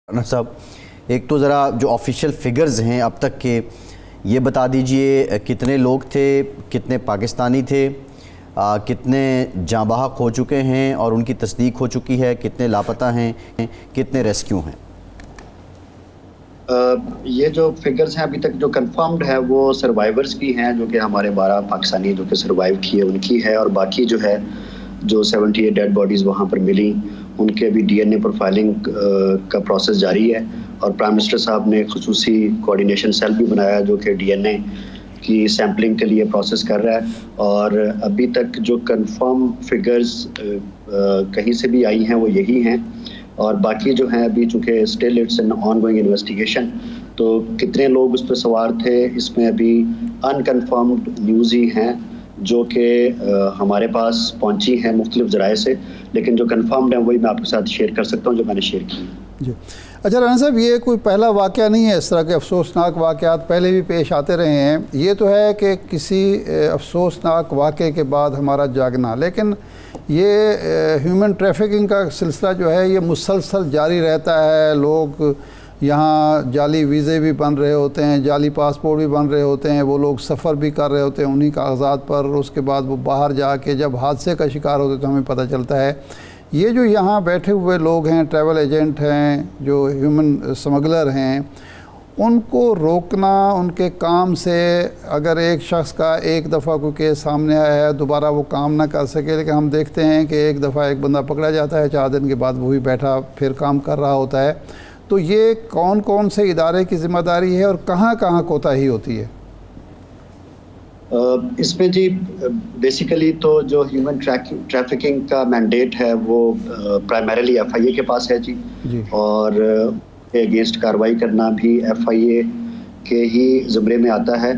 राना साहब, एक तो ज़रा जो ऑफिशियल फिगर्स हैं अब तक के, ये बता दीजिए कितने लोग थे, कितने पाकिस्तानी थे, कितने जाँ बहक हो चुके हैं और उनकी तस्दीक हो चुकी है, कितने लापता हैं, कितने रेस्क्यू हैं? ये जो फिगर्स हैं अभी तक जो कंफर्म्ड है वो सर्वाइवर्स की हैं, जो कि हमारे 12 पाकिस्तानी जो कि सर्वाइव किए उनकी है, और बाकी जो है जो 78 डेड बॉडीज़ वहाँ पर मिली उनके अभी डीएनए प्रोफाइलिंग का प्रोसेस जारी है। और प्राइम मिनिस्टर साहब ने खुसूसी कोऑर्डिनेशन सेल भी बनाया जो कि डीएनए की सैम्पलिंग के लिए प्रोसेस कर रहा है। और अभी तक जो कंफर्म फिगर्स कहीं से भी आई हैं वो यही हैं, और बाकी जो हैं अभी चूँकि still it's an ongoing investigation, तो कितने लोग उस पर सवार थे इसमें अभी अनकन्फर्म्ड न्यूज़ ही हैं जो कि हमारे पास पहुंची हैं मुख्तलिफ ज़राए से, लेकिन जो कंफर्म्ड है वही मैं आपके साथ शेयर कर सकता हूं जो मैंने शेयर की जी। अच्छा राना साहब, ये कोई पहला वाक़या नहीं है, इस तरह के अफसोसनाक वाक़यात पहले भी पेश आते रहे हैं। ये तो है कि किसी अफसोसनाक वाक़े के बाद हमारा जागना, लेकिन ये ह्यूमन ट्रैफिकिंग का सिलसिला जो है ये मुसलसल जारी रहता है। लोग यहाँ जाली वीज़े भी बन रहे होते हैं, जाली पासपोर्ट भी बन रहे होते हैं, वो लोग सफ़र भी कर रहे होते हैं उन्हीं कागज़ात पर। उसके बाद वो बाहर जाके जब हादसे का शिकार होते तो हमें पता चलता है। ये जो यहाँ बैठे हुए लोग हैं, ट्रैवल एजेंट हैं, जो ह्यूमन स्मगलर हैं, उनको रोकना, उनके काम से अगर एक शख्स का एक दफ़ा कोई केस सामने आया है दोबारा वो काम ना कर सके, लेकिन हम देखते हैं कि एक दफ़ा एक बंदा पकड़ा जाता है, 4 दिन के बाद वही बैठा फिर काम कर रहा होता है। तो ये कौन कौन से इदारे की ज़िम्मेदारी है और कहाँ कहाँ कोताही होती है? इसमें जी बेसिकली तो जो ह्यूमन ट्रैफिकिंग का मैंडेट है वो प्राइमरीली एफआईए के पास है जी, और अगेंस्ट कार्रवाई करना भी एफआईए के ही ज़ुमरे में आता है।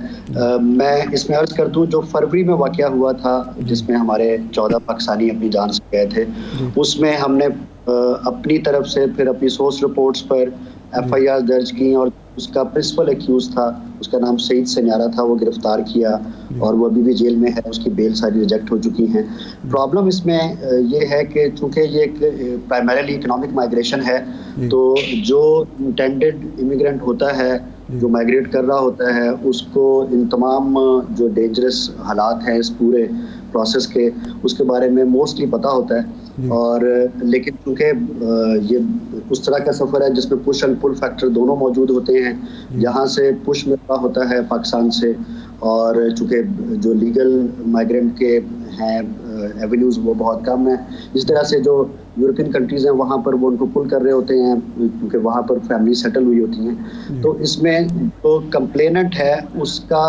मैं इसमें अर्ज़ कर दूं, जो फरवरी में वाक़या हुआ था जिसमें हमारे 14 पाकिस्तानी अपनी जान से गए थे, उसमें हमने अपनी तरफ से फिर अपनी सोर्स रिपोर्ट्स पर एफआईआर दर्ज की, और उसका प्रिंसिपल एक्यूज था, उसका नाम सईद सन्यारा था, वो गिरफ्तार किया और वो अभी भी जेल में है, उसकी बेल सारी रिजेक्ट हो चुकी हैं। प्रॉब्लम इसमें ये है कि चूँकि ये एक प्राइमरीली इकोनॉमिक माइग्रेशन है, तो जो इंटेंडेड इमिग्रेंट होता है, जो माइग्रेट कर रहा होता है, उसको इन तमाम जो डेंजरस हालात हैं इस पूरे प्रोसेस के, उसके बारे में मोस्टली पता होता है। और लेकिन चूँकि ये उस तरह का सफ़र है जिसमें पुश एंड पुल फैक्टर दोनों मौजूद होते हैं। यहाँ से पुश मिल रहा होता है पाकिस्तान से, और चूँकि जो लीगल माइग्रेंट के हैं एवेन्यूज़ वो बहुत कम है। इस तरह से जो यूरोपियन कंट्रीज़ हैं वहाँ पर वो उनको पुल कर रहे होते हैं क्योंकि वहाँ पर फैमिली सेटल हुई होती हैं। तो इसमें जो कंप्लेनेंट है उसका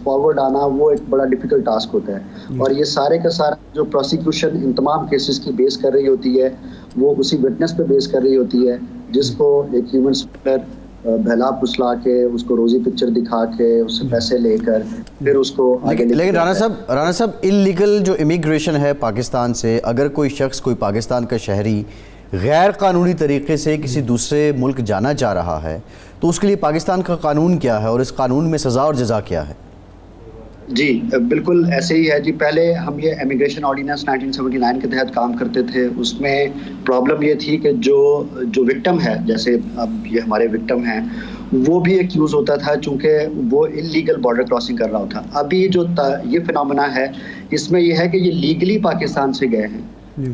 फॉरवर्ड आना वो एक बड़ा डिफ़िकल्ट टास्क होता है, और ये सारे का सारा जो प्रोसिक्यूशन इन तमाम केसेस की बेस कर रही होती है वो उसी विटनेस पे बेस कर रही होती है, जिसको एक ह्यूमन स्मगलर बहला फुसला के उसको रोजी पिक्चर दिखा के उससे पैसे लेकर फिर उसको लेकिन राना साहब इलीगल जो इमिग्रेशन है पाकिस्तान से, अगर कोई शख्स, कोई पाकिस्तान का शहरी गैर कानूनी तरीके से किसी दूसरे मुल्क जाना चाह रहा है तो उसके लिए पाकिस्तान का कानून क्या है और इस कानून में सज़ा और जज़ा क्या है? जी बिल्कुल ऐसे ही है जी। पहले हम ये इमिग्रेशन ऑर्डिनेंस 1979 के तहत काम करते थे। उसमें प्रॉब्लम ये थी कि जो विक्टिम है, जैसे अब ये हमारे विक्टिम हैं, वो भी एक यूज़ होता था चूँकि वो इलीगल बॉर्डर क्रॉसिंग कर रहा होता। अभी जो ये फिनोमेना है इसमें ये है कि ये लीगली पाकिस्तान से गए हैं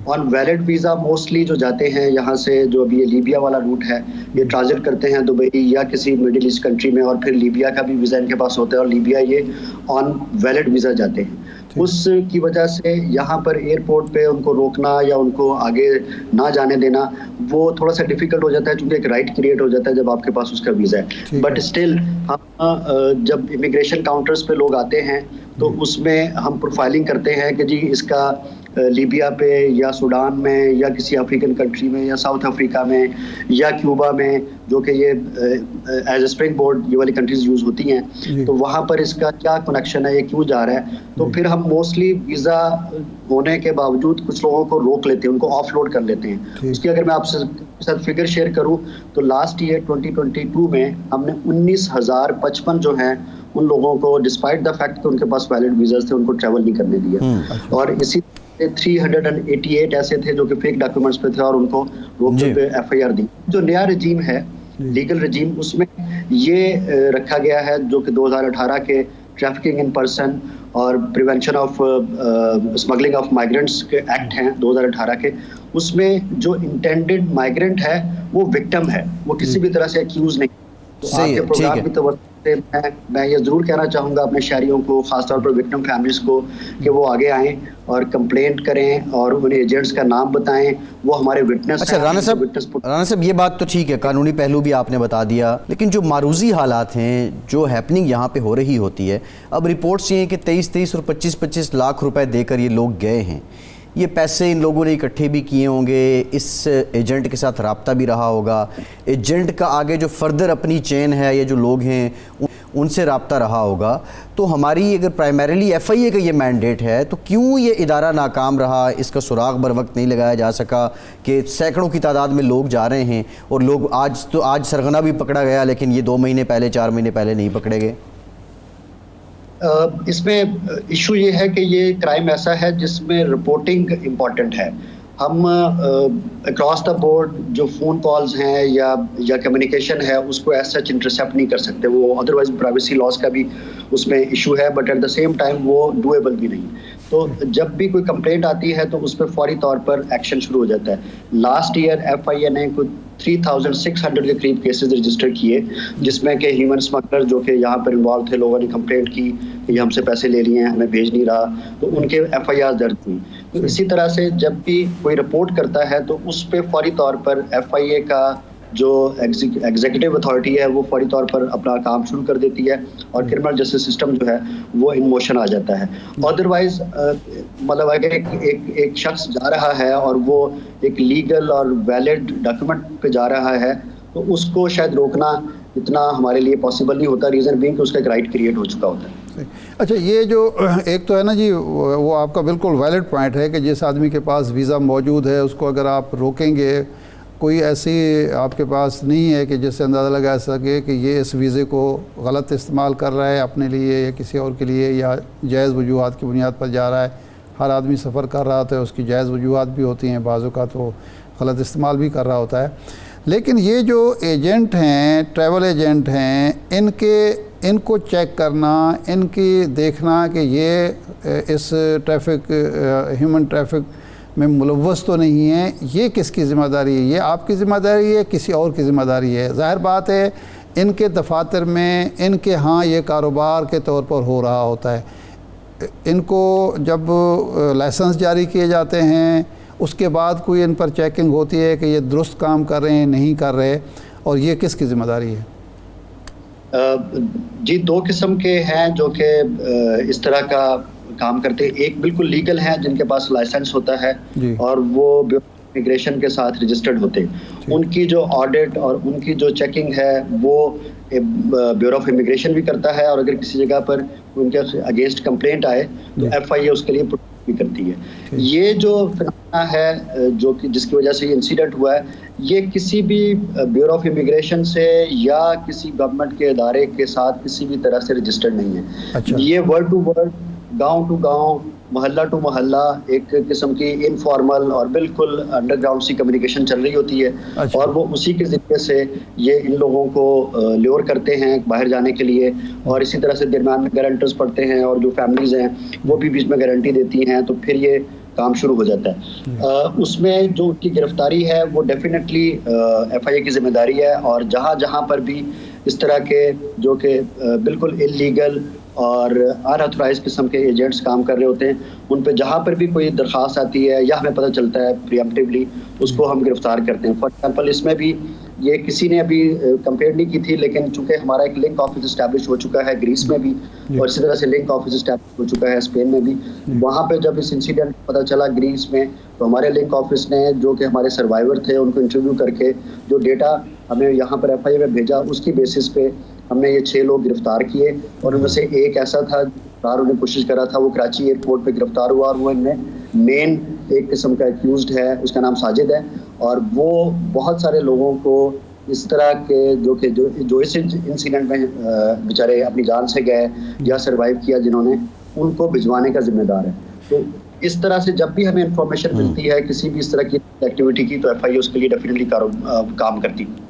ऑन वैलिड वीज़ा। मोस्टली जो जाते हैं यहाँ से, जो अभी ये लीबिया वाला रूट है, ये ट्रांजिट करते हैं दुबई या किसी मिडिल ईस्ट कंट्री में, और फिर लीबिया का भी वीज़ा इनके पास होता है, और लीबिया ये ऑन वैलिड वीज़ा जाते हैं। उसकी वजह से यहाँ पर एयरपोर्ट पे उनको रोकना या उनको आगे ना जाने देना वो थोड़ा सा डिफ़िकल्ट हो जाता है, क्योंकि एक राइट क्रिएट हो जाता है जब आपके पास उसका वीज़ा है। बट स्टिल हम जब इमिग्रेशन काउंटर्स पे लोग आते हैं तो उसमें हम प्रोफाइलिंग करते हैं कि जी इसका लीबिया पे या सूडान में या किसी अफ्रीकन कंट्री में या साउथ अफ्रीका में या क्यूबा में, जो कि ये एज ए स्प्रिंग बोर्ड ये वाली कंट्रीज यूज़ होती हैं, तो वहाँ पर इसका क्या कनेक्शन है, ये क्यों जा रहा है। तो फिर हम मोस्टली वीज़ा होने के बावजूद कुछ लोगों को रोक लेते हैं, उनको ऑफलोड कर लेते हैं। उसकी अगर मैं आपसे साथ फिगर शेयर करूँ तो लास्ट ईयर 2022 में हमने 19,055 जो हैं उन लोगों को, डिस्पाइट द फैक्ट कि उनके पास वैलिड वीज़ाज थे, उनको ट्रैवल नहीं करने दिया। और इसी 388 ऐसे थे जो कि फेक डॉक्यूमेंट्स पे थे और उनको रोक पे FIR दी। जो नया रजीम है, लीगल रजीम, उसमें ये रखा गया है जो कि 2018 के ट्रैफिकिंग इन पर्सन और prevention of smuggling of migrants के एक्ट हैं 2018 के, उसमें जो इंटेंडेड माइग्रेंट है वो विक्टिम है, वो किसी भी तरह से एक्यूज नहीं। तो आपके प्रोग्राम की तो मैं ये ज़रूर कहना चाहूँगा अपने शहरियों को, ख़ासतौर पर विक्टिम फैमिलीज़ को, कि वो आगे आएँ और कंप्लेंट करें और उन एजेंट्स का नाम बताएं, वो हमारे विटनेस। अच्छा राना साहब ये बात तो ठीक है, कानूनी पहलू भी आपने बता दिया, लेकिन जो मारूजी हालात हैं, जो हैपनिंग यहाँ पे हो रही होती है, अब रिपोर्ट्स ये हैं कि 23 और 25 लाख रुपए देकर ये लोग गए हैं। ये पैसे इन लोगों ने इकट्ठे भी किए होंगे, इस एजेंट के साथ रब्ता भी रहा होगा, एजेंट का आगे जो फर्दर अपनी चेन है, ये जो लोग हैं उनसे रब्ता रहा होगा। तो हमारी अगर प्राइमरीली FIA का ये मैंडेट है, तो क्यों ये इदारा नाकाम रहा, इसका सुराग बर वक्त नहीं लगाया जा सका कि सैकड़ों की तादाद में लोग जा रहे हैं और लोग आज सरगना भी पकड़ा गया, लेकिन ये 2 महीने पहले 4 महीने पहले नहीं पकड़े गए। इसमें इशू ये है कि ये क्राइम ऐसा है जिसमें रिपोर्टिंग इम्पॉर्टेंट है। हम अक्रॉस द बोर्ड जो फ़ोन कॉल्स हैं या कम्युनिकेशन है उसको एज सच इंटरसेप्ट नहीं कर सकते, वो अदरवाइज प्राइवेसी लॉस का भी उसमें इशू है, but at the same time वो डूएबल भी नहीं। तो जब भी कोई कंप्लेंट आती है तो उस पर फौरी तौर पर एक्शन शुरू हो जाता है। लास्ट ईयर FIA ने कुछ 3600 के करीब केसेस रजिस्टर किए, जिसमें कि ह्यूमन स्मगलर जो कि यहाँ पर इन्वॉल्व थे, लोगों ने कंप्लेंट की कि ये हमसे पैसे ले लिए हैं, हमें भेज नहीं रहा, तो उनके FIR दर्ज हुई। तो इसी तरह से जब भी कोई रिपोर्ट करता है तो उस पर फौरी तौर पर FIA का जो एग्जीक्यूटिव अथॉरिटी है वो फौरी तौर पर अपना काम शुरू कर देती है और क्रिमिनल जस्टिस सिस्टम जो है वो इन मोशन आ जाता है। अदरवाइज मतलब अगर एक शख्स जा रहा है और वो एक लीगल और वैलिड डॉक्यूमेंट पे जा रहा है तो उसको शायद रोकना इतना हमारे लिए पॉसिबल नहीं होता, रीज़न बीइंग कि उसका एक राइट क्रिएट हो चुका होता है। अच्छा, ये जो एक तो है ना जी, वो आपका बिल्कुल वैलिड पॉइंट है कि जिस आदमी के पास वीज़ा मौजूद है उसको अगर आप रोकेंगे, कोई ऐसी आपके पास नहीं है कि जिससे अंदाज़ा लगा सके कि ये इस वीज़े को गलत इस्तेमाल कर रहा है अपने लिए या किसी और के लिए, या जायज़ वजूहात की बुनियाद पर जा रहा है। हर आदमी सफ़र कर रहा होता है, उसकी जायज़ वजूहात भी होती हैं, बाज़ों का तो गलत इस्तेमाल भी कर रहा होता है। लेकिन ये जो एजेंट हैं, ट्रैवल एजेंट हैं, इनको चेक करना, इनकी देखना कि ये इस ह्यूमन ट्रैफिक में मुलव्वस तो नहीं है, ये किसकी ज़िम्मेदारी है? ये आपकी ज़िम्मेदारी है, किसी और की ज़िम्मेदारी है? ज़ाहिर बात है इनके दफातर में इनके यहाँ ये कारोबार के तौर पर हो रहा होता है। इनको जब लाइसेंस जारी किए जाते हैं उसके बाद कोई इन पर चेकिंग होती है कि ये दुरुस्त काम कर रहे हैं, नहीं कर रहे, और ये किसकी ज़िम्मेदारी है? जी, 2 किस्म के हैं जो कि इस तरह का काम करते हैं। एक बिल्कुल लीगल है जिनके पास लाइसेंस होता है और वो इमिग्रेशन के साथ रजिस्टर्ड होते हैं। उनकी जो ऑडिट और उनकी जो चेकिंग है वो ब्यूरो ऑफ इमिग्रेशन भी करता है, और अगर किसी जगह पर उनके अगेंस्ट कंप्लेंट आए तो FIA उसके लिए भी करती है। ये जो फिनोमेना है जो कि जिसकी वजह से ये इंसिडेंट हुआ है, ये किसी भी ब्यूरो ऑफ इमिग्रेशन से या किसी गवर्नमेंट के इदारे के साथ किसी भी तरह से रजिस्टर्ड नहीं है। अच्छा। ये वर्ड टू वर्ड, गांव टू गांव, मोहल्ला टू मोहल्ला एक किस्म की इनफॉर्मल और बिल्कुल अंडरग्राउंड सी कम्युनिकेशन चल रही होती है। अच्छा। और वो उसी के ज़रिए से ये इन लोगों को ल्योर करते हैं बाहर जाने के लिए, और इसी तरह से दरम्यान में गारंटर्स पड़ते हैं और जो फैमिलीज़ हैं वो भी बीच में गारंटी देती हैं, तो फिर ये काम शुरू हो जाता है। उसमें जो उनकी गिरफ्तारी है वो डेफिनेटली FIA की जिम्मेदारी है, और जहाँ जहाँ पर भी इस तरह के जो कि बिल्कुल इलीगल और अनऑथराइज्ड किस्म के एजेंट्स काम कर रहे होते हैं, उन पे जहाँ पर भी कोई दरख्वास्त आती है या हमें पता चलता है प्रीएम्प्टिवली, उसको हम गिरफ्तार करते हैं। फॉर एग्जांपल इसमें भी ये किसी ने अभी कंप्लेंट नहीं की थी, लेकिन चूंकि हमारा एक लिंक ऑफिस इस्टेब्लिश हो चुका है ग्रीस में भी, और इसी तरह से लिंक ऑफिस इस्टेब्लिश हो चुका है स्पेन में भी। वहाँ पे जब इस इंसिडेंट पता चला ग्रीस में, तो हमारे लिंक ऑफिस ने जो कि हमारे सर्वाइवर थे उनको इंटरव्यू करके जो डेटा हमें यहाँ पर FIA में भेजा, उसकी बेसिस पे हमने ये 6 लोग गिरफ्तार किए, और उनमें से एक ऐसा था उन्होंने कोशिश करा था, वो कराची एयरपोर्ट पे गिरफ्तार हुआ, और वो इनमें मेन एक किस्म का एक्यूज्ड है, उसका नाम साजिद है, और वो बहुत सारे लोगों को इस तरह के जो इस इंसिडेंट में बेचारे अपनी जान से गए या सरवाइव किया जिन्होंने, उनको भिजवाने का जिम्मेदार है। तो इस तरह से जब भी हमें इंफॉर्मेशन मिलती है किसी भी इस तरह की एक्टिविटी की, तो FIA उसके लिए डेफिनेटली काम करती है।